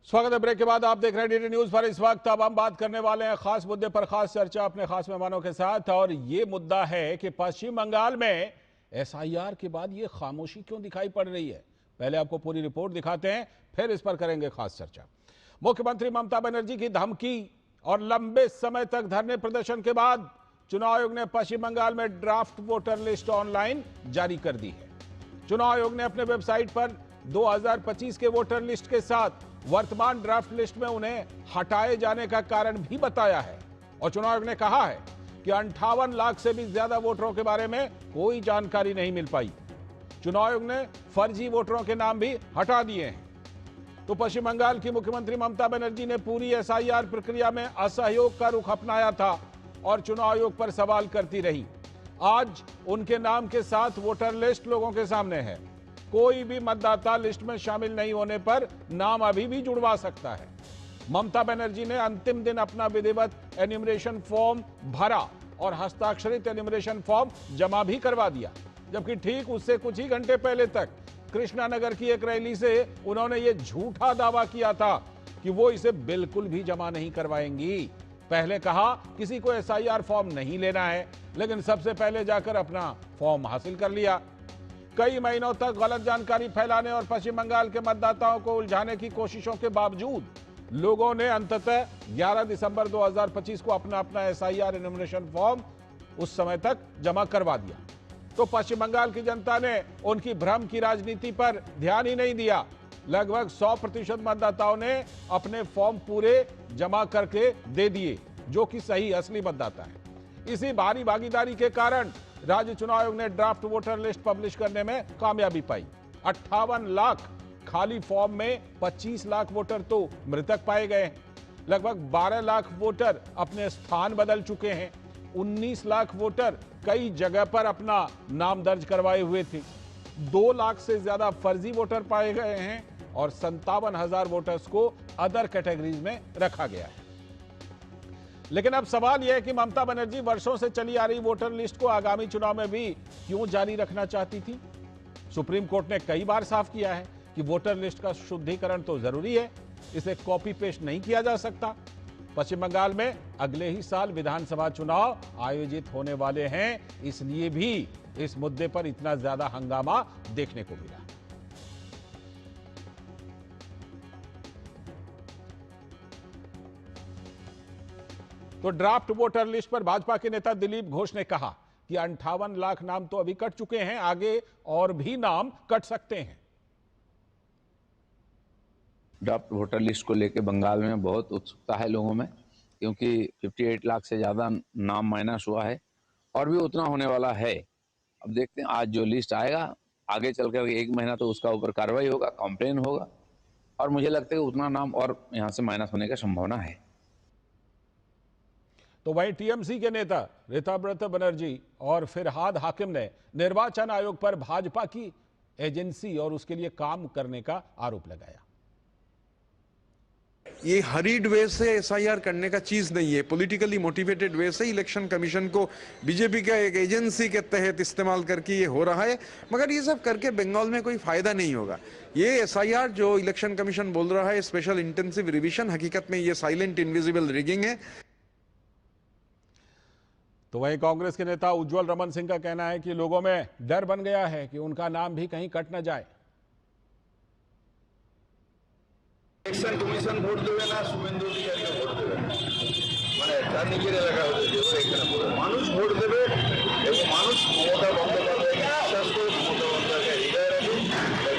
स्वागत है। ब्रेक के बाद आप देख रहे हैं डीडी न्यूज पर। इस वक्त अब हम बात करने वाले हैं खास मुद्दे पर, खास चर्चा अपने खास मेहमानों के साथ। और ये मुद्दा है कि पश्चिम बंगाल में एसआईआर के बाद ये खामोशी क्यों दिखाई पड़ रही है। पहले आपको पूरी रिपोर्ट दिखाते हैं, फिर इस पर करेंगे खास चर्चा। मुख्यमंत्री ममता बनर्जी की धमकी और लंबे समय तक धरने प्रदर्शन के बाद चुनाव आयोग ने पश्चिम बंगाल में ड्राफ्ट वोटर लिस्ट ऑनलाइन जारी कर दी है। चुनाव आयोग ने अपने वेबसाइट पर 2025 के वोटर लिस्ट के साथ वर्तमान ड्राफ्ट लिस्ट में उन्हें हटाए जाने का कारण भी बताया है। और चुनाव आयोग ने कहा है कि 58 लाख से भी ज्यादा वोटरों के बारे में कोई जानकारी नहीं मिल पाई। चुनाव आयोग ने फर्जी वोटरों के नाम भी हटा दिए हैं। तो पश्चिम बंगाल की मुख्यमंत्री ममता बनर्जी ने पूरी एसआईआर प्रक्रिया में असहयोग का रुख अपनाया था और चुनाव आयोग पर सवाल करती रही। आज उनके नाम के साथ वोटर लिस्ट लोगों के सामने है। कोई भी मतदाता लिस्ट में शामिल नहीं होने पर नाम अभी भी जुड़वा सकता है। ममता बनर्जी ने अंतिम दिन अपना विधिवत एन्यूमरेशन फॉर्म भरा और हस्ताक्षरित एन्यूमरेशन फॉर्म जमा भी करवा दिया, जबकि ठीक उससे कुछ ही घंटे पहले तक कृष्णानगर की एक रैली से उन्होंने ये झूठा दावा किया था कि वो इसे बिल्कुल भी जमा नहीं करवाएंगी। पहले कहा किसी को एसआईआर फॉर्म नहीं लेना है, लेकिन सबसे पहले जाकर अपना फॉर्म हासिल कर लिया। कई महीनों तक गलत जानकारी फैलाने और पश्चिम बंगाल के मतदाताओं को उलझाने की कोशिशों के बावजूद लोगों ने अंततः 11 दिसंबर 2025 को अपना एसआईआर एन्यूमरेशन फॉर्म उस समय तक जमा करवा दिया। तो पश्चिम बंगाल की जनता ने उनकी भ्रम की राजनीति पर ध्यान ही नहीं दिया। लगभग 100% मतदाताओं ने अपने फॉर्म पूरे जमा करके दे दिए, जो कि सही असली मतदाता है। इसी भारी भागीदारी के कारण राज्य चुनाव आयोग ने ड्राफ्ट वोटर लिस्ट पब्लिश करने में कामयाबी पाई। 58 लाख खाली फॉर्म में 25 लाख वोटर तो मृतक पाए गए हैं। लगभग 12 लाख वोटर अपने स्थान बदल चुके हैं। 19 लाख वोटर कई जगह पर अपना नाम दर्ज करवाए हुए थे। 2 लाख से ज्यादा फर्जी वोटर पाए गए हैं और 57,000 वोटर्स को अदर कैटेगरीज में रखा गया है। लेकिन अब सवाल यह है कि ममता बनर्जी वर्षों से चली आ रही वोटर लिस्ट को आगामी चुनाव में भी क्यों जारी रखना चाहती थी। सुप्रीम कोर्ट ने कई बार साफ किया है कि वोटर लिस्ट का शुद्धिकरण तो जरूरी है, इसे कॉपी पेस्ट नहीं किया जा सकता। पश्चिम बंगाल में अगले ही साल विधानसभा चुनाव आयोजित होने वाले हैं, इसलिए भी इस मुद्दे पर इतना ज्यादा हंगामा देखने को मिला। तो ड्राफ्ट वोटर लिस्ट पर भाजपा के नेता दिलीप घोष ने कहा कि 58 लाख नाम तो अभी कट चुके हैं, आगे और भी नाम कट सकते हैं। ड्राफ्ट वोटर लिस्ट को लेकर बंगाल में बहुत उत्सुकता है लोगों में, क्योंकि 58 लाख से ज़्यादा नाम माइनस हुआ है और भी उतना होने वाला है। अब देखते हैं, आज जो लिस्ट आएगा आगे चलकर 1 महीना तो उसका ऊपर कार्रवाई होगा, कंप्लेन होगा, और मुझे लगता है कि उतना नाम और यहाँ से माइनस होने की संभावना है। तो वहीं टीएमसी के नेता ऋतव्रत बनर्जी और फिरहाद हाकिम ने निर्वाचन आयोग पर भाजपा की एजेंसी और उसके लिए काम करने का आरोप लगाया। ये हरीड वे से एसआईआर करने का चीज नहीं है। पॉलिटिकली मोटिवेटेड वे से इलेक्शन कमीशन को बीजेपी का एक एजेंसी के तहत इस्तेमाल करके ये हो रहा है, मगर ये सब करके बंगाल में कोई फायदा नहीं होगा। ये एसआईआर जो इलेक्शन कमीशन बोल रहा है स्पेशल इंटेंसिव रिवीजन, हकीकत में ये साइलेंट इनविजिबल रिगिंग है। तो वहीं कांग्रेस के नेता उज्जवल रमन सिंह का कहना है कि लोगों में डर बन गया है कि उनका नाम भी कहीं कट न जाए। इलेक्शन कमीशन ভোট দেবে না, শুভেন্দু অধিকারীকে ভোট দেবে না, মানে তার নিজের এলাকা হতে দেবে। এখানে মানুষ ভোট দেবে এবং মানুষ মমতা বন্দ্যোপাধ্যায়কে বিশ্বাস করে মমতা বন্দ্যোপাধ্যায়কে হৃদয়ে রাখে।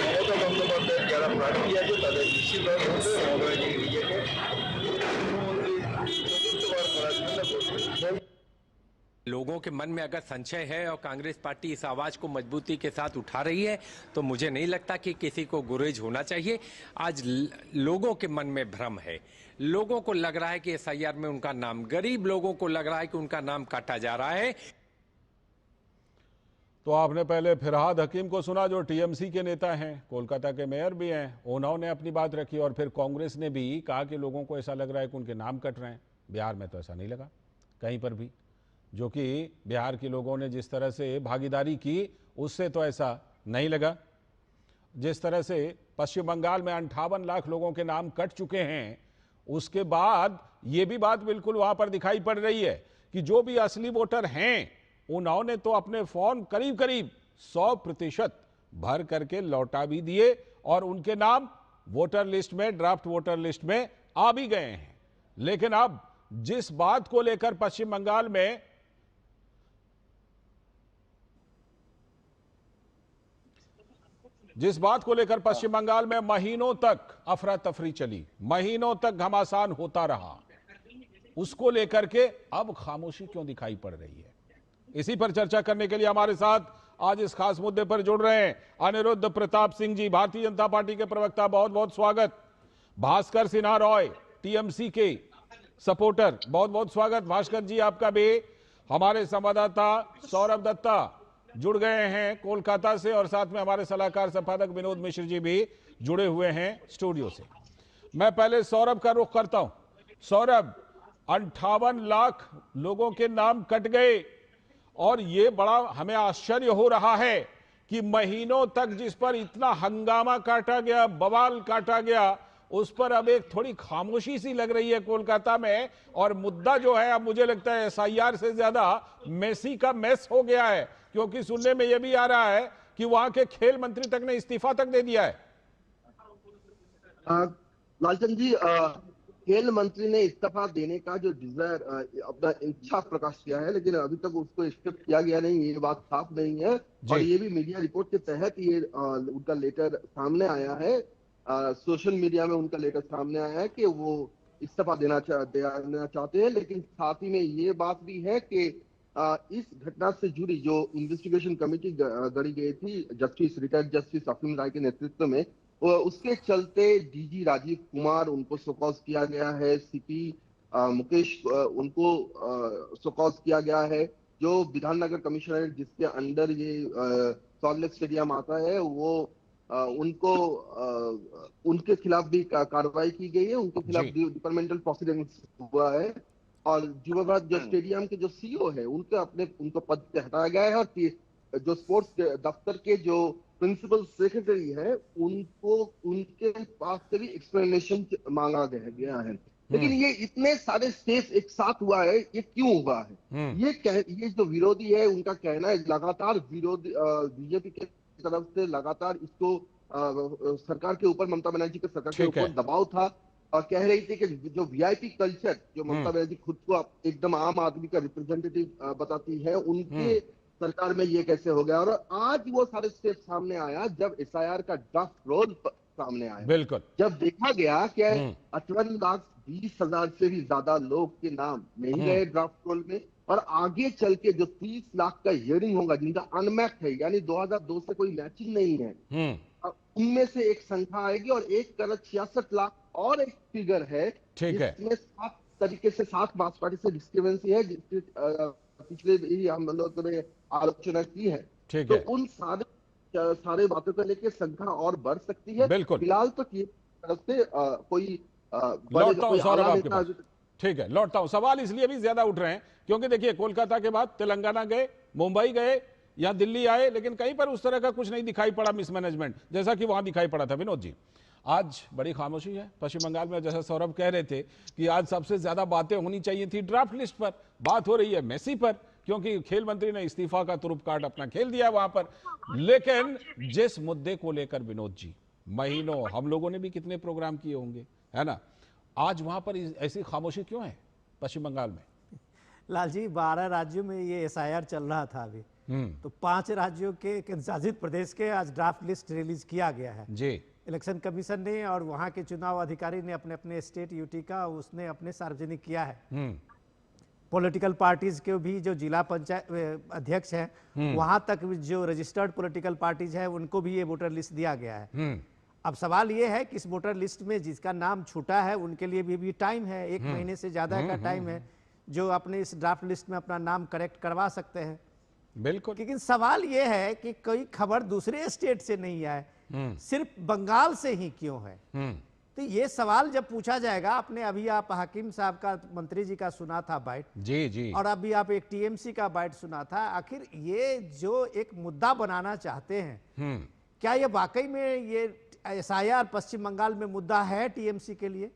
মমতা বন্দ্যোপাধ্যায়ের যারা প্রার্থী আছে তাদের নিশ্চিতভাবে ভোট দেবে। মমতা ব্যানার্জি নিজেকে মুখ্যমন্ত্রী চতুর্থবার করার জন্য ভোট দেবে। लोगों के मन में अगर संशय है और कांग्रेस पार्टी इस आवाज को मजबूती के साथ उठा रही है, तो मुझे नहीं लगता कि किसी को गुरेज होना चाहिए। आज लोगों के मन में भ्रम है, लोगों को लग रहा है कि एसआईआर में उनका नाम, गरीब लोगों को लग रहा है कि उनका नाम काटा जा रहा है। तो आपने पहले फिरहाद हकीम को सुना, जो टीएमसी के नेता हैं, कोलकाता के मेयर भी हैं। उन्होंने अपनी बात रखी और फिर कांग्रेस ने भी कहा कि लोगों को ऐसा लग रहा है कि उनके नाम कट रहे हैं। बिहार में तो ऐसा नहीं लगा कहीं पर भी, जो कि बिहार के लोगों ने जिस तरह से भागीदारी की उससे तो ऐसा नहीं लगा। जिस तरह से पश्चिम बंगाल में 58 लाख लोगों के नाम कट चुके हैं, उसके बाद ये भी बात बिल्कुल वहां पर दिखाई पड़ रही है कि जो भी असली वोटर हैं उन्होंने तो अपने फॉर्म करीब करीब 100% भर करके लौटा भी दिए और उनके नाम वोटर लिस्ट में, ड्राफ्ट वोटर लिस्ट में आ भी गए हैं। लेकिन अब जिस बात को लेकर पश्चिम बंगाल में महीनों तक अफरा तफरी चली, महीनों तक घमासान होता रहा, उसको लेकर के अब खामोशी क्यों दिखाई पड़ रही है? इसी पर चर्चा करने के लिए हमारे साथ आज इस खास मुद्दे पर जुड़ रहे हैं अनिरुद्ध प्रताप सिंह जी, भारतीय जनता पार्टी के प्रवक्ता, बहुत बहुत स्वागत। भास्कर सिन्हा रॉय, टीएमसी के सपोर्टर, बहुत बहुत स्वागत भास्कर जी आपका भी। हमारे संवाददाता सौरभ दत्ता जुड़ गए हैं कोलकाता से और साथ में हमारे सलाहकार संपादक विनोद मिश्र जी भी जुड़े हुए हैं स्टूडियो से। मैं पहले सौरभ का रुख करता हूं। सौरभ, 58 लाख लोगों के नाम कट गए और ये बड़ा हमें आश्चर्य हो रहा है कि महीनों तक जिस पर इतना हंगामा काटा गया, बवाल काटा गया, उस पर अब एक थोड़ी खामोशी सी लग रही है कोलकाता में। और मुद्दा जो है अब मुझे लगता है एसआईआर से ज्यादा मेसी का मेस हो गया है, क्योंकि सुनने में यह भी आ रहा है कि वहां के खेल मंत्री तक ने इस्तीफा तक दे दिया है। लालचंद जी, खेल मंत्री ने इस्तीफा देने का जो डिजायर, अपना इच्छा प्रकाश किया है, लेकिन अभी तक उसको एक्सेप्ट किया गया नहीं, ये बात साफ नहीं है। और ये भी मीडिया रिपोर्ट के तहत ये उनका लेटर सामने आया है, सोशल मीडिया में उनका लेटर सामने आया है कि वो इस्तीफा देना चाहते हैं। लेकिन साथ ही में ये बात भी है कि इस घटना से जुड़ी जो इन्वेस्टिगेशन कमेटी गढ़ी गई थी रिटायर्ड जस्टिस अफीम राय के नेतृत्व में, उसके चलते डीजी राजीव कुमार उनको सोकॉज किया गया है, सीपी मुकेश उनको सोकॉज किया गया है, जो विधाननगर कमिश्नर जिसके अंडर ये सॉल्ट लेक स्टेडियम आता है, वो उनको उनके खिलाफ भी कार्रवाई की गई है, उनके खिलाफ डिपार्टमेंटल प्रोसीडिंग्स हुआ है। और जुबाबाद जो स्टेडियम के जो सीईओ है उनको पद से हटाया गया है और जो स्पोर्ट्स दफ्तर के जो प्रिंसिपल सेक्रेटरी है उनके पास से भी एक्सप्लेनेशन मांगा गया है। लेकिन ये इतने सारे स्टेप्स एक साथ हुआ है, ये क्यों हुआ है? ये जो विरोधी है उनका कहना है लगातार विरोधी बीजेपी के तरफ से लगातार इसको सरकार के ऊपर, ममता बनर्जी के सरकार के ऊपर दबाव था और कह रही थी कि जो वीआईपी कल्चर जो ममता बनर्जी खुद को एकदम आम आदमी का रिप्रेजेंटेटिव बताती है, उनके सरकार में ये कैसे हो गया। और आज वो सारे स्टेप सामने आया जब एसआईआर का ड्राफ्ट रोल सामने आया, बिल्कुल जब देखा गया कि 58,20,000 से भी ज्यादा लोग के नाम नहीं गए ड्राफ्ट रोल में, और आगे चल के जो 30 लाख का हियरिंग होगा जिनका अनमैच्ड है, यानी 2002 से कोई मैचिंग नहीं है, उनमें से एक संख्या आएगी और 1,66,00,000 और एक फिगर है जिसमें 7 तरीके से 7 मार्क्सवाड़ी से डिस्क्रिपेंसी है, जिसके पिछले भी हम लोगों ने आलोचना की है। तो उन सारे बातों को लेकर संख्या और बढ़ सकती है। फिलहाल तो तरफ से कोई लौटता हूं सौरभ आपके पास। ठीक है, लौटता हूं। सवाल इसलिए भी ज्यादा उठ रहे हैं क्योंकि देखिए कोलकाता के बाद तेलंगाना गए, मुंबई गए या दिल्ली आए, लेकिन कहीं पर उस तरह का कुछ नहीं दिखाई पड़ा मिसमैनेजमेंट जैसा कि वहां दिखाई पड़ा था। विनोद जी, आज बड़ी खामोशी है पश्चिम बंगाल में। जैसा सौरभ कह रहे थे कि आज सबसे ज्यादा बातें होनी चाहिए थी ड्राफ्ट लिस्ट पर, बात हो रही है मेसी पर, क्योंकि खेल मंत्री ने इस्तीफा का तुरुप काट अपना खेल दिया वहां पर। लेकिन जिस मुद्दे को लेकर विनोद जी महीनों हम लोगों ने भी कितने प्रोग्राम किए होंगे, है ना, आज वहां पर ऐसी खामोशी क्यों है पश्चिम बंगाल में? लाल जी, 12 राज्यों में ये एसआईआर चल रहा था अभी, तो 5 राज्यों के केंद्रशासित प्रदेश के आज ड्राफ्ट लिस्ट रिलीज किया गया है जी। इलेक्शन कमीशन ने और वहां के चुनाव अधिकारी ने अपने अपने स्टेट यूटी का उसने अपने सार्वजनिक किया है। पॉलिटिकल पार्टीज के भी जो जिला पंचायत अध्यक्ष हैं वहां तक जो रजिस्टर्ड पॉलिटिकल पार्टीज है उनको भी ये वोटर लिस्ट दिया गया है। अब सवाल ये है कि इस वोटर लिस्ट में जिसका नाम छूटा है उनके लिए भी टाइम है, 1 महीने से ज्यादा का टाइम है जो अपने इस ड्राफ्ट लिस्ट में अपना नाम करेक्ट करवा सकते हैं। बिल्कुल। लेकिन सवाल ये है कि कोई खबर दूसरे स्टेट से नहीं आए, सिर्फ बंगाल से ही क्यों है? तो ये सवाल जब पूछा जाएगा, अपने अभी आप हकीम साहब का, मंत्री जी का सुना था बाइट जी, और अभी आप एक टीएमसी का बाइट सुना था। आखिर ये जो एक मुद्दा बनाना चाहते हैं क्या ये वाकई में ये एसआईआर पश्चिम बंगाल में मुद्दा है टीएमसी के लिए,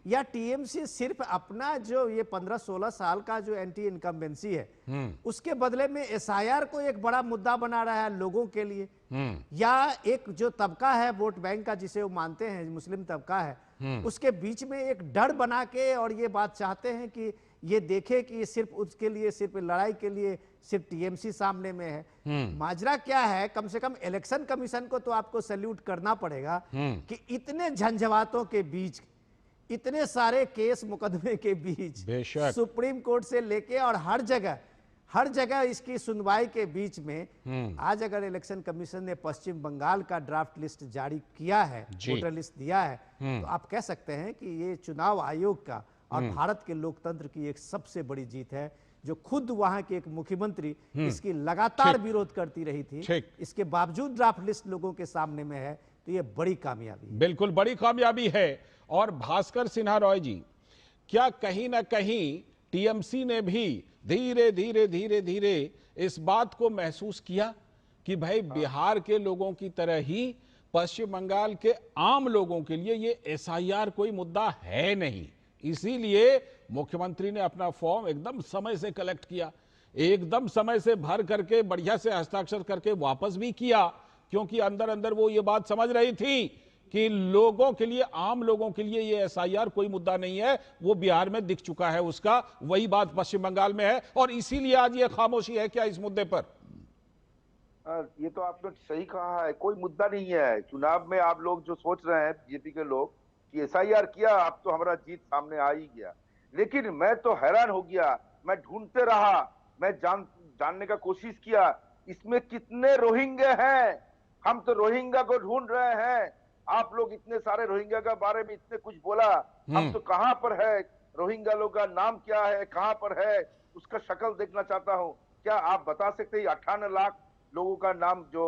या टीएमसी सिर्फ अपना जो ये 15-16 साल का जो एंटी इनकम्बेंसी है उसके बदले में एसआईआर को एक बड़ा मुद्दा बना रहा है लोगों के लिए, या एक जो तबका है वोट बैंक का जिसे वो मानते हैं मुस्लिम तबका है उसके बीच में एक डर बना के और ये बात चाहते हैं कि ये देखे कि सिर्फ उसके लिए, सिर्फ लड़ाई के लिए सिर्फ टीएमसी सामने में है। माजरा क्या है, कम से कम इलेक्शन कमीशन को तो आपको सैल्यूट करना पड़ेगा कि इतने झंझावातों के बीच, इतने सारे केस मुकदमे के बीच, सुप्रीम कोर्ट से लेके और हर जगह इसकी सुनवाई के बीच में आज अगर इलेक्शन कमीशन ने पश्चिम बंगाल का ड्राफ्ट लिस्ट जारी किया है, वोटर लिस्ट दिया है, तो आप कह सकते हैं कि ये चुनाव आयोग का और भारत के लोकतंत्र की एक सबसे बड़ी जीत है, जो खुद वहां के एक मुख्यमंत्री इसकी लगातार विरोध करती रही थी, इसके बावजूद ड्राफ्ट लिस्ट लोगों के सामने में है, तो ये बड़ी कामयाबी, बिल्कुल बड़ी कामयाबी है। और भास्कर सिन्हा रॉय जी, क्या कहीं ना कहीं टीएमसी ने भी धीरे धीरे इस बात को महसूस किया कि भाई बिहार के लोगों की तरह ही पश्चिम बंगाल के आम लोगों के लिए ये एसआईआर कोई मुद्दा है नहीं, इसीलिए मुख्यमंत्री ने अपना फॉर्म एकदम समय से कलेक्ट किया, एकदम समय से भर करके बढ़िया से हस्ताक्षर करके वापस भी किया, क्योंकि अंदर अंदर वो ये बात समझ रही थी कि लोगों के लिए, आम लोगों के लिए ये एसआईआर कोई मुद्दा नहीं है, वो बिहार में दिख चुका है उसका, वही बात पश्चिम बंगाल में है, और इसीलिए आज ये खामोशी है क्या इस मुद्दे पर? ये तो आपने सही कहा है, कोई मुद्दा नहीं है। चुनाव में आप लोग जो सोच रहे हैं बीजेपी के लोग कि एसआईआर किया, अब तो हमारा जीत सामने आ ही गया, लेकिन मैं तो हैरान हो गया, मैं ढूंढते रहा, मैं जानने का कोशिश किया इसमें कितने रोहिंग्या हैं, हम तो रोहिंग्या को ढूंढ रहे हैं, आप लोग इतने सारे रोहिंग्या के बारे में इतने कुछ बोला, हम तो कहां पर है, रोहिंग्या लोग का नाम क्या है, कहां पर है, उसका शक्ल देखना चाहता हूं। क्या आप बता सकते हैं 58 लाख लोगों का नाम जो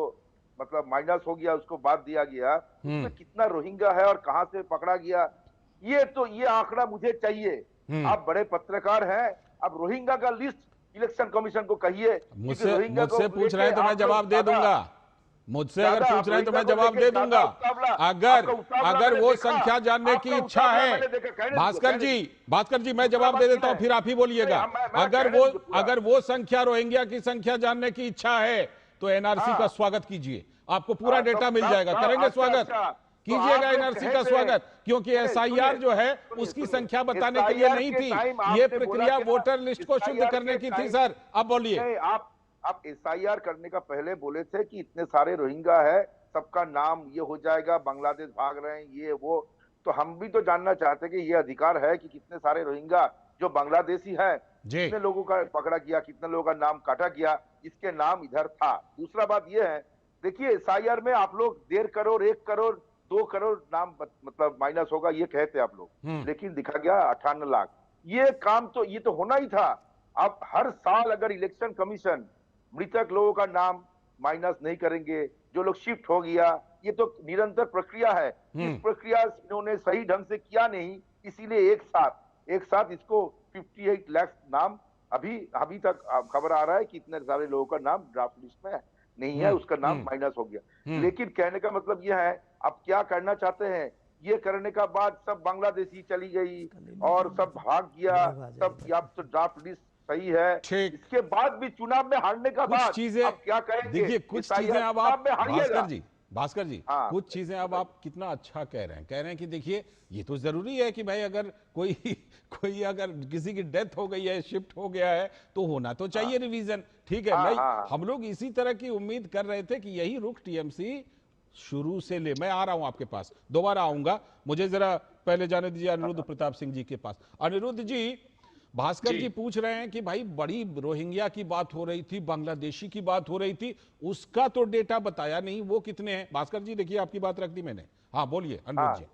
मतलब माइनस हो गया, उसको बात दिया गया, उसमें कितना रोहिंग्या है और कहां से पकड़ा गया, ये आंकड़ा मुझे चाहिए। आप बड़े पत्रकार हैं, अब रोहिंग्या का लिस्ट इलेक्शन कमीशन को कहिए। मुझसे पूछ रहे हैं तो मैं जवाब दे दूंगा, मुझसे अगर पूछ रहे हैं तो मैं जवाब दे दूंगा, अगर वो संख्या जानने की इच्छा है। भास्कर जी मैं जवाब दे देता हूं, फिर आप ही बोलिएगा। अगर वो संख्या रोहिंग्या की संख्या जानने की इच्छा है तो एनआरसी का स्वागत कीजिए, आपको पूरा डेटा मिल जाएगा, करेंगे स्वागत, कीजिएगा एनआरसी का स्वागत, क्योंकि एसआईआर जो है उसकी संख्या बताने के लिए नहीं थी, ये प्रक्रिया वोटर लिस्ट को शुद्ध करने की थी। सर अब बोलिए। आप एसआईआर करने का पहले बोले थे कि इतने सारे रोहिंग्या है, सबका नाम ये हो जाएगा, बांग्लादेश भाग रहे हैं, ये वो, तो हम भी तो जानना चाहते हैं कि ये अधिकार है कि कितने सारे रोहिंग्या जो बांग्लादेशी है, कितने लोगों का पकड़ा गया, कितने लोगों का नाम काटा गया, इसके नाम इधर था। दूसरा बात ये है, देखिए एसआईआर में आप लोग 1.5 करोड़, 1 करोड़, 2 करोड़ नाम मतलब माइनस होगा ये कहते आप लोग, लेकिन दिखा गया 58 लाख। ये काम तो ये तो होना ही था। अब हर साल अगर इलेक्शन कमीशन मृतक लोगों का नाम माइनस नहीं करेंगे, जो लोग शिफ्ट हो गया, ये तो निरंतर प्रक्रिया है, इस प्रक्रिया इन्होंने सही ढंग से किया नहीं, इसीलिए एक साथ इसको 58 लाख नाम अभी तक खबर आ रहा है कि इतने सारे लोगों का नाम ड्राफ्ट लिस्ट में नहीं है, उसका नाम माइनस हो गया। लेकिन कहने का मतलब यह है, अब क्या करना चाहते हैं, ये करने का बाद सब बांग्लादेशी चली गई और सब भाग गया, सब अब तो ड्राफ्ट लिस्ट सही है, इसके बाद भी चुनाव में हारने का बाद अब क्या कहेंगे? देखिए कुछ चीजें अब आप भास्कर जी कुछ चीजें अब आप कितना अच्छा कह रहे हैं कि देखिए ये तो जरूरी है कि भाई अगर कोई अगर किसी की डेथ हो गई है, शिफ्ट हो गया है, तो होना तो चाहिए रिवीजन, ठीक है भाई। हम लोग इसी तरह की उम्मीद कर रहे थे कि यही रुख टीएमसी शुरू से ले। मैं आ रहा हूं आपके पास, दोबारा आऊंगा, मुझे जरा पहले जाने दीजिए अनिरुद्ध प्रताप सिंह जी के पास। अनिरुद्ध जी, भास्कर जी पूछ रहे हैं कि भाई बड़ी रोहिंग्या की बात हो रही थी, बांग्लादेशी की बात हो रही थी, उसका तो डेटा बताया नहीं, वो कितने हैं? भास्कर जी देखिए आपकी बात रख दी मैंने, हाँ बोलिए अनिरुद्ध जी।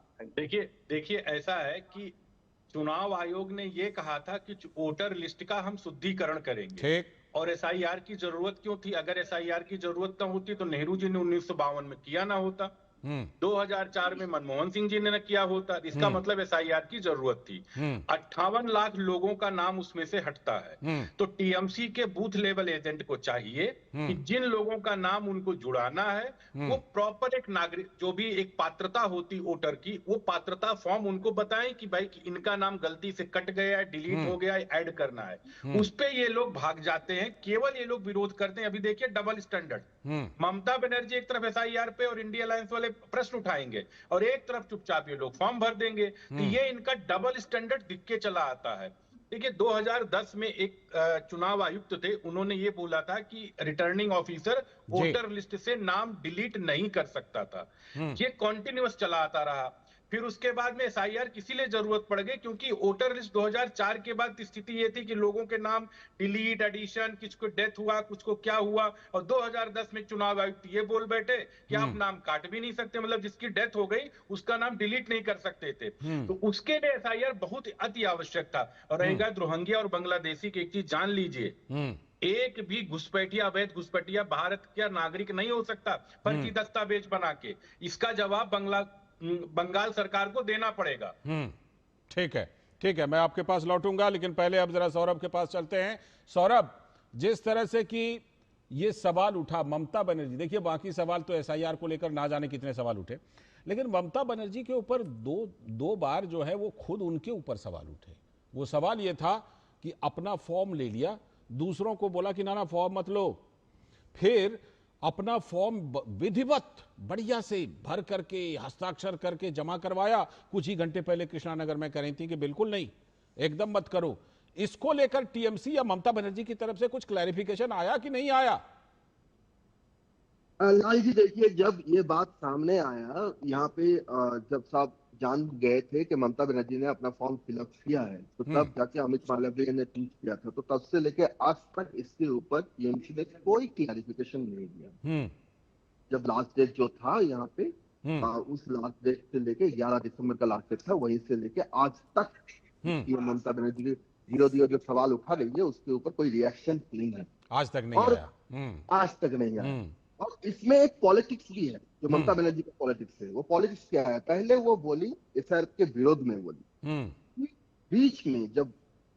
देखिए ऐसा है कि चुनाव आयोग ने ये कहा था कि वोटर लिस्ट का हम शुद्धिकरण करेंगे, ठीक, और एसआईआर की जरूरत क्यों थी? अगर एसआईआर की जरूरत न होती तो नेहरू जी ने 1952 में किया ना होता, 2004 में मनमोहन सिंह जी ने किया होता, इसका मतलब एसआईआर की जरूरत थी। 58 लाख लोगों का नाम उसमें से हटता है। तो टीएमसी के बूथ लेवल एजेंट को चाहिए कि जिन लोगों का नाम उनको जुड़ाना है वो प्रॉपर एक नागरिक, जो भी एक पात्रता होती वोटर की, वो पात्रता फॉर्म उनको बताएं कि भाई कि इनका नाम गलती से कट गया है, डिलीट हो गया है, ऐड करना है। उस पे ये लोग भाग जाते हैं, केवल ये लोग विरोध करते हैं। अभी देखिए डबल स्टैंडर्ड, ममता बनर्जी एक तरफ एसआईआर पे और इंडिया अलायंस वाले प्रश्न उठाएंगे और एक तरफ चुपचाप ये लोग फॉर्म भर देंगे। तो ये इनका डबल स्टैंडर्ड दिख के चला आता है। देखिए 2010 में एक चुनाव आयुक्त थे, उन्होंने ये बोला था कि रिटर्निंग ऑफिसर वोटर लिस्ट से नाम डिलीट नहीं कर सकता था। ये कॉन्टिन्यूअस चला आता रहा। फिर उसके बाद में एसआईआर किसी लिए जरूरत पड़ गई क्योंकि वोटर लिस्ट 2004 के बाद स्थिति ये थी कि लोगों के नाम डिलीट, एडिशन, कुछ को डेथ हुआ, कुछ को क्या हुआ, और 2010 में चुनाव आयुक्त ये बोल बैठे कि आप नाम काट भी नहीं सकते, मतलब जिसकी डेथ हो गई उसका नाम डिलीट नहीं कर सकते थे। तो उसके लिए एसआईआर बहुत अति आवश्यक था। और रहेगा रोहिंग्या और बांग्लादेशी की एक चीज जान लीजिए, एक भी घुसपैठिया, अवैध घुसपैठिया भारत का नागरिक नहीं हो सकता फर्जी दस्तावेज बना के। इसका जवाब बंगाल सरकार को देना पड़ेगा। ठीक है, मैं आपके पास लौटूंगा, लेकिन पहले अब जरा सौरभ के पास चलते हैं। सौरभ, जिस तरह से कि ये सवाल उठा ममता बनर्जी, देखिए बाकी सवाल तो एसआईआर को लेकर ना जाने कितने सवाल उठे, लेकिन ममता बनर्जी के ऊपर दो बार जो है वो खुद उनके ऊपर सवाल उठे। वो सवाल ये था कि अपना फॉर्म ले लिया, दूसरों को बोला कि ना फॉर्म मत लो, फिर अपना फॉर्म विधिवत बढ़िया से भर करके हस्ताक्षर करके जमा करवाया। कुछ ही घंटे पहले कृष्णानगर में कह रही थी कि बिल्कुल नहीं, एकदम मत करो। इसको लेकर टीएमसी या ममता बनर्जी की तरफ से कुछ क्लैरिफिकेशन आया कि नहीं आया? लाल जी देखिए, जब ये बात सामने आया यहाँ पे, जब साहब जान गए थे कि ममता बनर्जी ने अपना फॉर्म फिलअप किया है, तो तब जाके अमित मालवीय ने ट्वीट किया था। तो तब से लेके आज तक इसके ऊपर टीएमसी ने कोई क्लैरिफिकेशन नहीं दिया। जब लास्ट डेट जो था यहाँ पे, उस लास्ट डेट से लेके 11 दिसंबर का लास्ट डेट था, वहीं से लेके आज तक ये ममता बनर्जी के विरोधी जो सवाल उठा रही है उसके ऊपर कोई रिएक्शन नहीं है, आज तक नहीं आया। आज तक नहीं आया। और इसमें एक पॉलिटिक्स भी है, जो ममता बनर्जी का पॉलिटिक्स है। वो पॉलिटिक्स क्या है? पहले वो बोली एसआईआर के विरोध में बोली, बीच में जब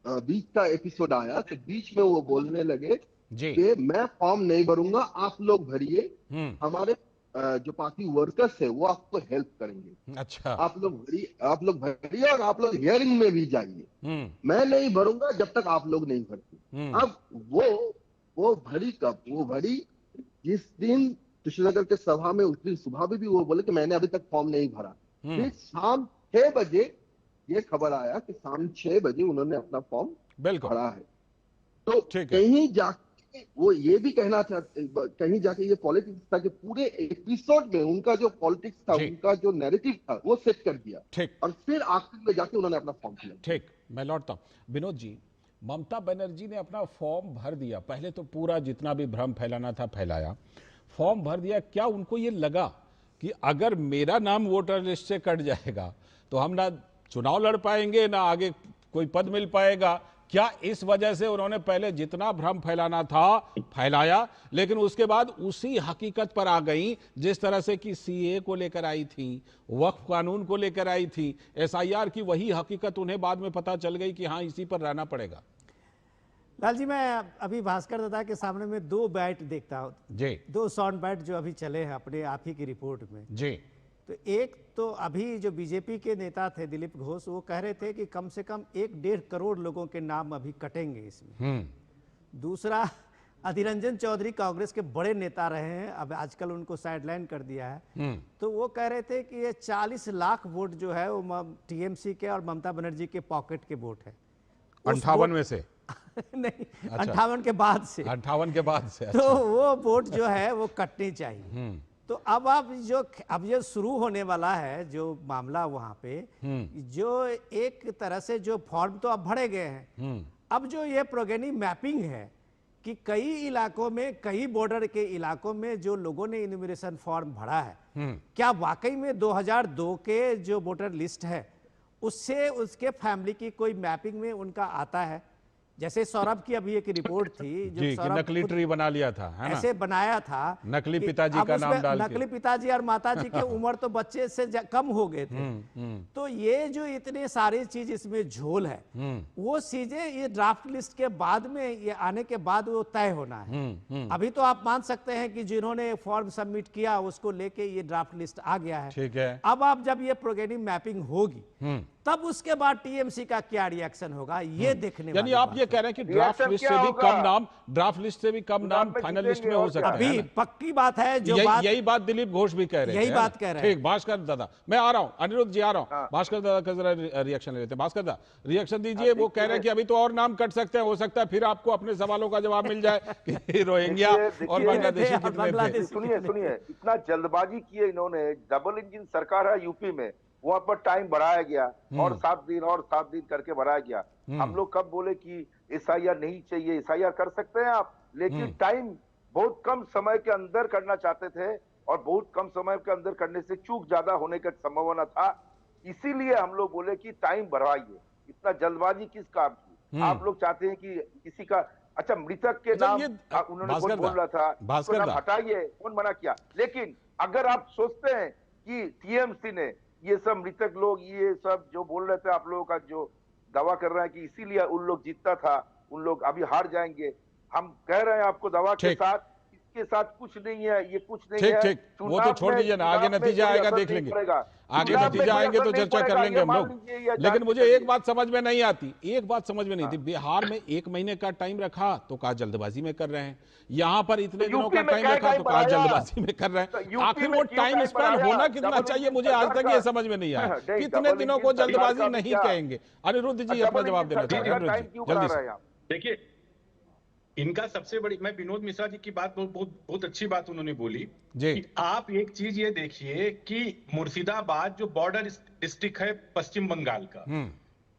बीच का एपिसोड आया तो बीच में वो बोलने लगे कि मैं फॉर्म नहीं भरूंगा, आप लोग भरिए, हमारे जो पार्टी वर्कर्स है वो आपको हेल्प करेंगे। अच्छा, आप लोग भरिए और आप लोग हियरिंग में भी जाइए, मैं नहीं भरूंगा जब तक आप लोग नहीं भरते। अब वो भरी कब? वो भरी जिस दिन कृष्णनगर के सभा में, उस दिन सुबह भी वो बोले कि मैंने अभी तक फॉर्म नहीं भरा। फिर शाम 6 बजे ये खबर आया कि शाम 6 बजे उन्होंने अपना फॉर्म भरा है। तो कहीं जाके वो ये भी कहना था, कहीं जाके ये पॉलिटिक्स था कि पूरे एपिसोड में उनका जो पॉलिटिक्स था, उनका जो नैरेटिव था वो सेट कर दिया, और फिर आखिर में जाके उन्होंने अपना फॉर्म फिल किया। ठीक, मैं लौटता हूं। विनोद जी, ममता बनर्जी ने अपना फॉर्म भर दिया, पहले तो पूरा जितना भी भ्रम फैलाना था फैलाया, फॉर्म भर दिया। क्या उनको ये लगा कि अगर मेरा नाम वोटर लिस्ट से कट जाएगा तो हम ना चुनाव लड़ पाएंगे, ना आगे कोई पद मिल पाएगा? क्या इस वजह से उन्होंने पहले जितना भ्रम फैलाना था फैलाया, लेकिन उसके बाद उसी हकीकत पर आ गई जिस तरह से कि सीए को लेकर आई थी, वक्फ कानून को लेकर आई थी, एसआईआर की वही हकीकत उन्हें बाद में पता चल गई कि हाँ इसी पर रहना पड़ेगा? लाल जी, मैं अभी भास्कर दादा के सामने में 2 बाइट देखता हूँ जी, 2 साउंड बाइट जो अभी चले हैं अपने आप ही की रिपोर्ट में जी। तो एक तो अभी जो बीजेपी के नेता थे दिलीप घोष, वो कह रहे थे कि कम से कम 1-1.5 करोड़ लोगों के नाम अभी कटेंगे इसमें। दूसरा, अधीर रंजन चौधरी कांग्रेस के बड़े नेता रहे हैं, अब आजकल उनको साइडलाइन कर दिया है, तो वो कह रहे थे कि ये 40 लाख वोट जो है वो टीएमसी के और ममता बनर्जी के पॉकेट के वोट है। 58 में से नहीं, 58 के बाद से, 58 के बाद से। तो वो वोट जो है वो कटनी चाहिए। तो अब अब जो शुरू होने वाला है जो मामला वहां पे, जो एक तरह से जो फॉर्म तो अब भरे गए हैं, अब जो ये प्रोगेनी मैपिंग है कि कई इलाकों में, कई बॉर्डर के इलाकों में जो लोगों ने इन्यूमरेशन फॉर्म भरा है, क्या वाकई में 2002 के जो वोटर लिस्ट है उससे उसके फैमिली की कोई मैपिंग में उनका आता है? जैसे सौरभ की अभी एक रिपोर्ट थी जो जी, कि सौरभ नकली खुद ट्री बना लिया था, है ना? ऐसे बनाया था नकली कि पिताजी अब का उसमें नाम डाल के। नकली पिताजी और माताजी की उम्र तो बच्चे से कम हो गए थे। तो ये जो इतने सारी चीज इसमें झोल है, वो चीजें ये ड्राफ्ट लिस्ट के बाद में, ये आने के बाद वो तय होना है। अभी तो आप मान सकते हैं कि जिन्होंने फॉर्म सबमिट किया उसको लेके ये ड्राफ्ट लिस्ट आ गया है। ठीक है। अब आप जब ये प्रोग्रामिंग मैपिंग होगी तब उसके बाद टीएमसी का क्या रिएक्शन होगा ये देखने यानी वाली आप बात ये है। कह रहे हैं कि ड्राफ्ट लिस्ट से भी कम नाम, ड्राफ्ट लिस्ट से भी कम नाम फाइनल लिस्ट में हो सकते हैं। अभी पक्की बात है जो बात, यही बात दिलीप घोष भी कह रहे हैं। यही बात कह रहे हैं। ठीक, भास्कर दादा मैं आ रहा हूं, अनिरुद्ध जी आ रहा हूं। भास्कर दादा का जरा रिएक्शन ले लेते हैं। भास्कर दादा रिएक्शन दीजिए। वो कह रहे हैं कि अभी तो और नाम कट सकते हैं, हो सकता है फिर आपको अपने सवालों का जवाब मिल जाए कि रोहिंग्या और बांग्लादेशी कितने थे। सुनिए, इतना जल्दबाजी की है इन्होंने। डबल इंजन सरकार है यूपी में, वहां पर टाइम बढ़ाया गया और 7 दिन करके बढ़ाया गया। हम लोग कब बोले कि एसआईआर नहीं चाहिए? एसआईआर कर सकते हैं आप, लेकिन टाइम बहुत कम समय के अंदर करना चाहते थे और बहुत कम समय के अंदर करने से चूक ज्यादा होने का संभावना था। इसीलिए हम लोग बोले कि टाइम बढ़ाइए। इतना जल्दबाजी किस काम की? आप लोग चाहते हैं कि किसी का, अच्छा मृतक के नाम उन्होंने कौन बोल रहा था, उसको नाम हटाइए, कौन मना किया? लेकिन अगर आप सोचते हैं कि टीएमसी ने ये सब मृतक लोग, ये सब जो बोल रहे थे, आप लोगों का जो दावा कर रहे हैं कि इसीलिए उन लोग जीतता था, उन लोग अभी हार जाएंगे, हम कह रहे हैं आपको दवा के साथ, इसके साथ कुछ नहीं है, ये कुछ नहीं है। ठीक, वो तो छोड़ दीजिए ना, आगे नतीजा आएगा देख लेंगे, आगे नतीजा आएंगे तो चर्चा कर लेंगे हम लोग। लेकिन मुझे एक बात समझ में नहीं आती, एक बात समझ में नहीं थी। बिहार में 1 महीने का टाइम रखा तो कहा जल्दबाजी में कर रहे हैं, यहाँ पर इतने दिनों का टाइम रखा तो कहा जल्दबाजी में कर रहे हैं। आखिर वो टाइम स्पैन होना कितना चाहिए, मुझे आज तक ये समझ में नहीं आया। कितने दिनों को जल्दबाजी नहीं कहेंगे? अनिरुद्ध जी अपना जवाब देना चाहिए जल्दी से। देखिए, इनका सबसे बड़ी, मैं विनोद मिश्रा जी की बात बहुत अच्छी बात उन्होंने बोली कि आप एक चीज ये देखिए कि मुर्शिदाबाद जो बॉर्डर डिस्ट्रिक्ट है पश्चिम बंगाल का,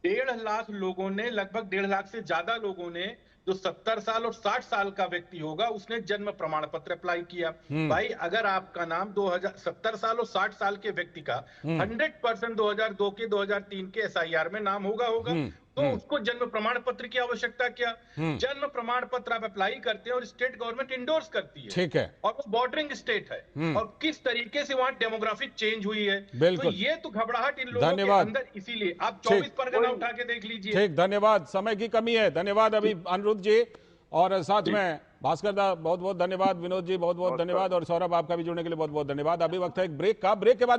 1.5 लाख लोगों ने, लगभग 1.5 लाख से ज्यादा लोगों ने, जो 70 साल और 60 साल का व्यक्ति होगा उसने जन्म प्रमाण पत्र अप्लाई किया। भाई अगर आपका नाम 70 साल और 60 साल के व्यक्ति का 100% 2002 के 2003 के एसआईआर में नाम होगा तो उसको जन्म प्रमाण पत्र की आवश्यकता क्या? जन्म प्रमाण पत्र आप अप्लाई करते हैं और स्टेट गवर्नमेंट इंडोर्स करती है। ठीक है। और वो बॉर्डरिंग स्टेट है और किस तरीके से वहां डेमोग्राफिक चेंज हुई है, तो ये तो घबराहट इन लोगों के अंदर, इसीलिए आप 24 परगना उठा के देख लीजिए। ठीक, धन्यवाद, समय की कमी है। धन्यवाद अभी अनिरुद्ध जी और साथ में भास्कर दा, बहुत बहुत धन्यवाद। विनोद जी बहुत बहुत धन्यवाद और सौरभ आपका भी जुड़ने के लिए बहुत बहुत धन्यवाद। अभी वक्त है एक ब्रेक का, ब्रेक के बाद